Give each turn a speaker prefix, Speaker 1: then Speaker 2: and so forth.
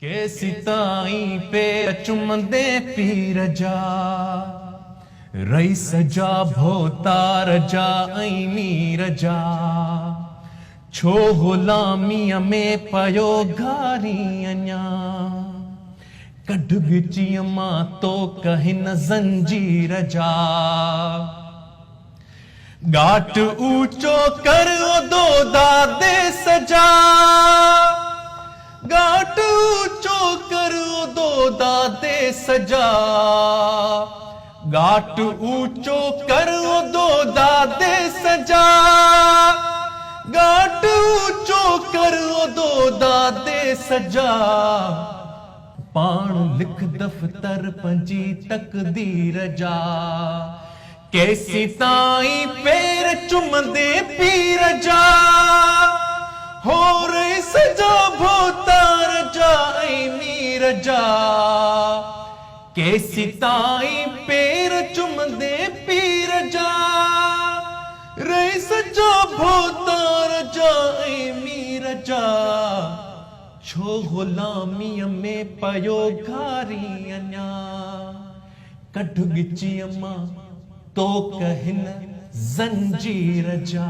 Speaker 1: कैसी ताई पे चुमदे पीर जा रई सजा भोतार जा ऐं मीर जा छो गुलामीअ में पयो घारी अञा कढ गिचीअ मां तो कहिन ज़ंजीर जा गाट ऊंचो कर दो दादे सजा गाट ऊंचो कर दो दादे सजा गाट ऊंचो कर दो दादे सजा गाट ऊंचो कर दो दादे सजा पाण लिख दफ्तर पंजी तकदीर जा कैसी ताई पैर चुमदे पीर जा हो रही सजा भोतार जा ऐं मीर जा कैसी ताई पैर चुमदे पीर जा रही सजा भोतार जा ऐं मीर जा छो गुलामीअ में पयो घारी अञा कढ गिचीअ मां तो कहिन ज़ंजीर जा।